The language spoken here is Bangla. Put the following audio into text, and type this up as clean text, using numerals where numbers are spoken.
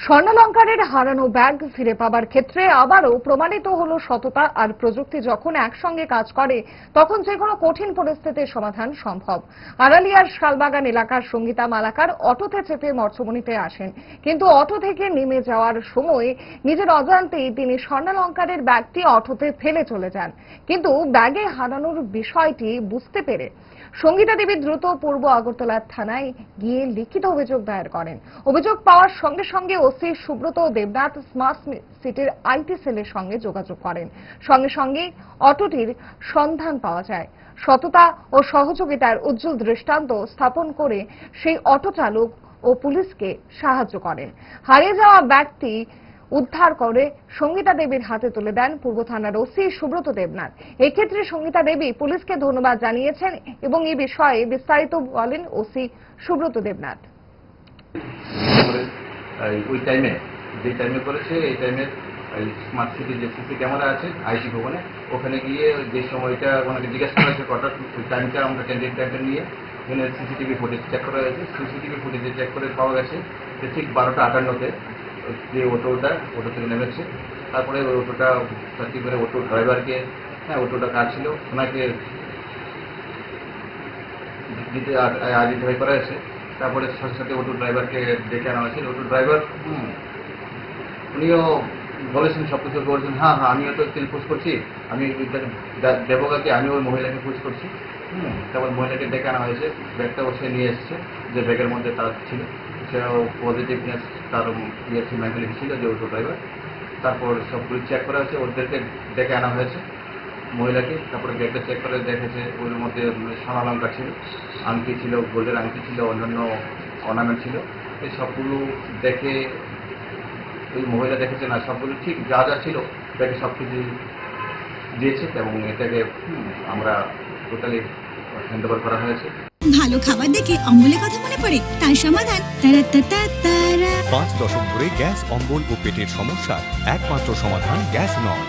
স্বর্ণালঙ্কারের হারানো ব্যাগ ফিরে পাবার ক্ষেত্রে আবারও প্রমাণিত হলো সততা আর প্রযুক্তি যখন একসঙ্গে কাজ করে তখন যে কোনো কঠিন পরিস্থিতির সমাধান সম্ভব। আড়ালিয়ার শালবাগান এলাকার সঙ্গীতা মালাকার অটোতে চেপে মৎস্যমণিতে আসেন, কিন্তু অটো থেকে নেমে যাওয়ার সময় নিজের অজান্তেই তিনি স্বর্ণালঙ্কারের ব্যাগটি অটোতে ফেলে চলে যান। কিন্তু ব্যাগে হারানোর বিষয়টি বুঝতে পেরে সঙ্গীতা দেবী দ্রুত পূর্ব আগরতলা থানায় গিয়ে লিখিত অভিযোগ দায়ের করেন। অভিযোগ পাওয়ার সঙ্গে সঙ্গে ওসি সুব্রত দেবনাথ স্মার্ট সিটির আইটি সেলের সঙ্গে যোগাযোগ করেন। সঙ্গে সঙ্গে অটোটির সন্ধান পাওয়া যায়। সততা ও সহযোগিতার উজ্জ্বল দৃষ্টান্ত স্থাপন করে সেই অটো চালক ও পুলিশকে সাহায্য করেন। হারিয়ে যাওয়া ব্যাগটি উদ্ধার করে সঙ্গীতা দেবীর হাতে তুলে দেন পূর্ব থানার ওসি সুব্রত দেবনাথ। এক্ষেত্রে সঙ্গীতা দেবী পুলিশকে ধন্যবাদ জানিয়েছেন এবং এই বিষয়ে বিস্তারিত বলেন ওসি সুব্রত দেবনাথ। ওই টাইমে যে টাইমে করেছে এই টাইমে স্মার্ট সিটি যে সিসি ক্যামেরা আছে আইটি ভবনে, ওখানে গিয়ে যে সময়টা ওনাকে জিজ্ঞাসা করা হয়েছে কটা টাইমটা আমরা ক্যান্ডিডেট টাইমটা নিয়ে ওখানে সিসিটিভি ফুটেজ চেক করা হয়েছে। সিসিটিভি ফুটেজে চেক করে পাওয়া গেছে যে ঠিক 12:58-তে যে অটো থেকে নেমেছে। তারপরে ওই অটোটা সার্চি করে অটো ড্রাইভারকে, অটোটা কার ছিল ওনাকে দিতে আইডেন্টিফাই করা হয়েছে। তারপরে সাথে সাথে অটো ড্রাইভারকে ডেকে আনা হয়েছে। অটো ড্রাইভার উনিও বলেছেন, সব কিছু বলেছেন, হ্যাঁ আমিও তো একদিন খোঁজ করছি, আমি দেবকাকে আমি ওই মহিলাকে খোঁজ করছি। তারপর মহিলাকে ডেকে আনা হয়েছে, ব্যাগটাও সে নিয়ে এসছে, যে ব্যাগের মধ্যে তার ছিল সেও পজিটিভনেস তার মেন্টালিটি ছিল যে অটো ড্রাইভার। তারপর সবগুলো চেক করা হয়েছে, ওদেরকে ডেকে আনা হয়েছে মহিলাকে। তারপরে ব্যাগটা চেক করে দেখেছে ওর মধ্যে স্বর্ণালঙ্কার ছিল, আংটি ছিল, গোল্ডের আংটি ছিল, অন্যান্য অর্নামেন্ট ছিল। এই সবগুলো দেখে ওই মহিলা দেখেছে না সবগুলো ঠিক যা যা ছিল ব্যাগে সব কিছু দিয়েছে এবং এটাকে আমরা টোটালি হ্যান্ড ওভার করা হয়েছে। ভালো খাবার দেখে অম্বলের কথা মনে পড়ে, তার সমাধান 5 দশক ধরে গ্যাস, অম্বল ও পেটের সমস্যার একমাত্র সমাধান গ্যাস নল।